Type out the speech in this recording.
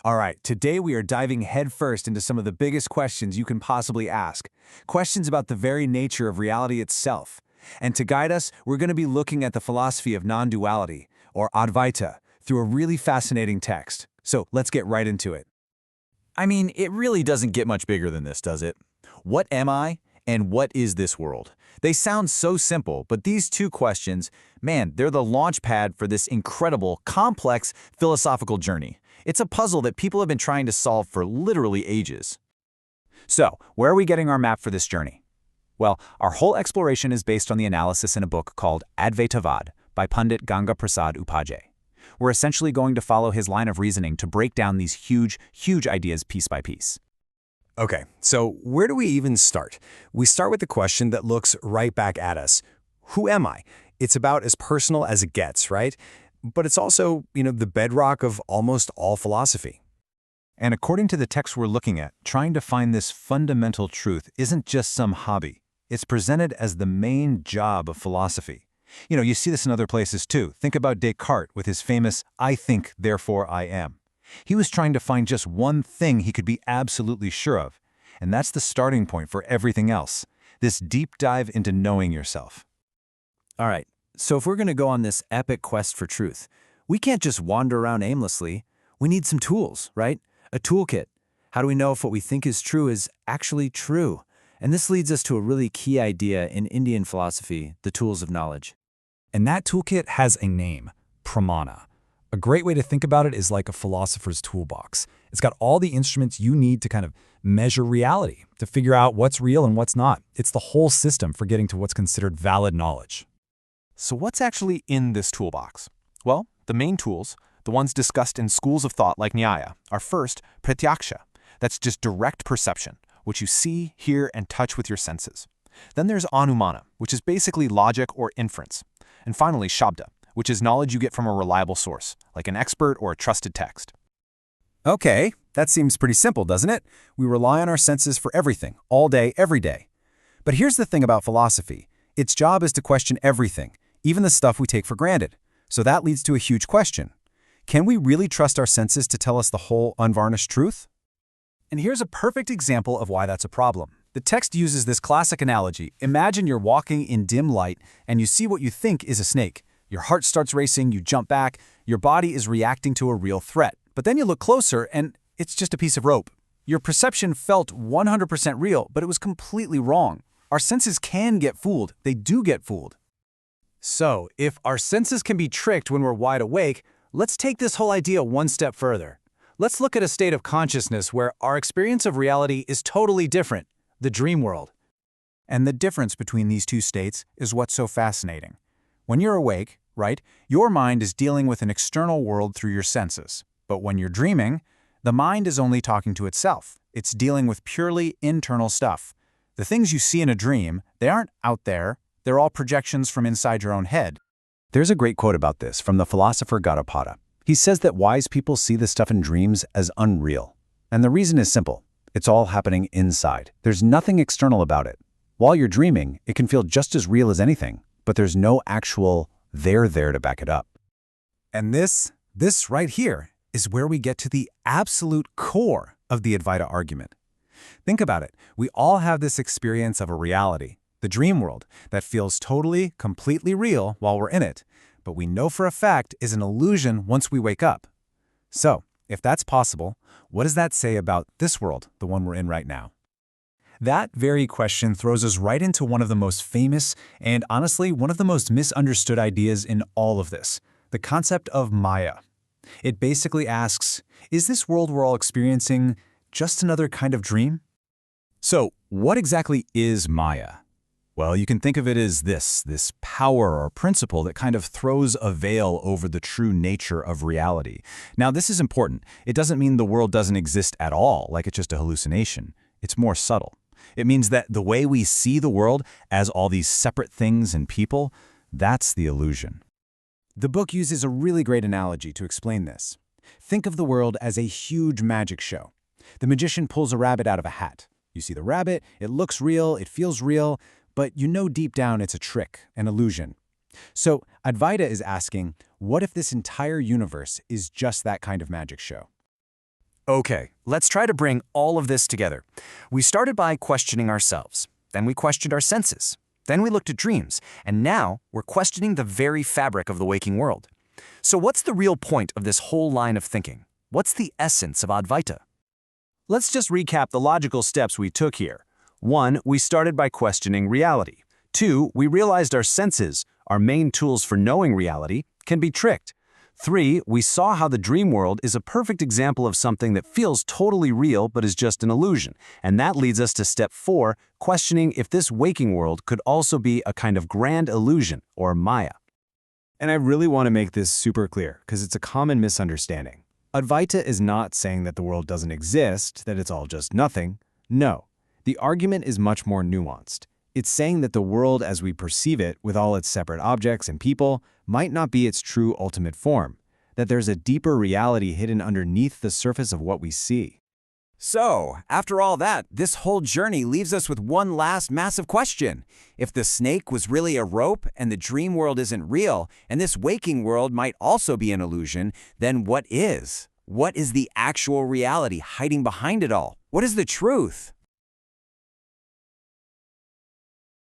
All right, today we are diving headfirst into some of the biggest questions you can possibly ask. Questions about the very nature of reality itself. And to guide us, we're going to be looking at the philosophy of non-duality, or Advaita, through a really fascinating text. So let's get right into it. I mean, it really doesn't get much bigger than this, does it? What am I, and what is this world? They sound so simple, but these two questions, man, they're the launch pad for this incredible, complex philosophical journey. It's a puzzle that people have been trying to solve for literally ages. So, where are we getting our map for this journey? Well, our whole exploration is based on the analysis in a book called Advaitavad by Pandit-Gangaprasad-Upadhyay. We're essentially going to follow his line of reasoning to break down these huge ideas piece by piece. Okay, so where do we even start? We start with the question that looks right back at us. Who am I? It's about as personal as it gets, right? But it's also, the bedrock of almost all philosophy. And according to the text we're looking at, trying to find this fundamental truth isn't just some hobby. It's presented as the main job of philosophy. You see this in other places too. Think about Descartes with his famous, "I think, therefore I am." He was trying to find just one thing he could be absolutely sure of. And that's the starting point for everything else. This deep dive into knowing yourself. All right, so if we're going to go on this epic quest for truth, we can't just wander around aimlessly. We need some tools, right? A toolkit. How do we know if what we think is true is actually true? And this leads us to a really key idea in Indian philosophy, the tools of knowledge. And that toolkit has a name, pramana. A great way to think about it is like a philosopher's toolbox. It's got all the instruments you need to kind of measure reality, to figure out what's real and what's not. It's the whole system for getting to what's considered valid knowledge. So what's actually in this toolbox? Well, the main tools, the ones discussed in schools of thought like Nyaya, are first, pratyaksha. That's just direct perception, which you see, hear, and touch with your senses. Then there's anumana, which is basically logic or inference. And finally, shabda, which is knowledge you get from a reliable source, like an expert or a trusted text. Okay, that seems pretty simple, doesn't it? We rely on our senses for everything, all day, every day. But here's the thing about philosophy. Its job is to question everything, even the stuff we take for granted. So that leads to a huge question. Can we really trust our senses to tell us the whole unvarnished truth? And here's a perfect example of why that's a problem. The text uses this classic analogy. Imagine you're walking in dim light and you see what you think is a snake. Your heart starts racing, you jump back, your body is reacting to a real threat. But then you look closer and it's just a piece of rope. Your perception felt 100% real, but it was completely wrong. Our senses can get fooled. They do get fooled. So, if our senses can be tricked when we're wide awake, let's take this whole idea one step further. Let's look at a state of consciousness where our experience of reality is totally different, the dream world. And the difference between these two states is what's so fascinating. When you're awake, right, your mind is dealing with an external world through your senses. But when you're dreaming, the mind is only talking to itself. It's dealing with purely internal stuff. The things you see in a dream, they aren't out there. They're all projections from inside your own head. There's a great quote about this from the philosopher Gaudapada. He says that wise people see the stuff in dreams as unreal. And the reason is simple. It's all happening inside. There's nothing external about it. While you're dreaming, it can feel just as real as anything, but there's no actual there to back it up. And this right here is where we get to the absolute core of the Advaita argument. Think about it. We all have this experience of a reality, the dream world, that feels totally, completely real while we're in it, but we know for a fact is an illusion once we wake up. So, if that's possible, what does that say about this world, the one we're in right now? That very question throws us right into one of the most famous and, honestly, one of the most misunderstood ideas in all of this, the concept of māyā. It basically asks, is this world we're all experiencing just another kind of dream? So, what exactly is māyā? Well, you can think of it as this power or principle that kind of throws a veil over the true nature of reality. Now, this is important. It doesn't mean the world doesn't exist at all, like it's just a hallucination. It's more subtle. It means that the way we see the world as all these separate things and people, that's the illusion. The book uses a really great analogy to explain this. Think of the world as a huge magic show. The magician pulls a rabbit out of a hat. You see the rabbit, it looks real, it feels real, but you know deep down it's a trick, an illusion. So Advaita is asking, what if this entire universe is just that kind of magic show? Okay, let's try to bring all of this together. We started by questioning ourselves. Then we questioned our senses. Then we looked at dreams. And now we're questioning the very fabric of the waking world. So what's the real point of this whole line of thinking? What's the essence of Advaita? Let's just recap the logical steps we took here. 1, we started by questioning reality. 2, we realized our senses, our main tools for knowing reality, can be tricked. 3, we saw how the dream world is a perfect example of something that feels totally real but is just an illusion. And that leads us to step 4, questioning if this waking world could also be a kind of grand illusion, or māyā. And I really want to make this super clear, because it's a common misunderstanding. Advaita is not saying that the world doesn't exist, that it's all just nothing. No, the argument is much more nuanced. It's saying that the world as we perceive it, with all its separate objects and people, might not be its true ultimate form, that there's a deeper reality hidden underneath the surface of what we see. So, after all that, this whole journey leaves us with one last massive question. If the snake was really a rope and the dream world isn't real, and this waking world might also be an illusion, then what is? What is the actual reality hiding behind it all? What is the truth?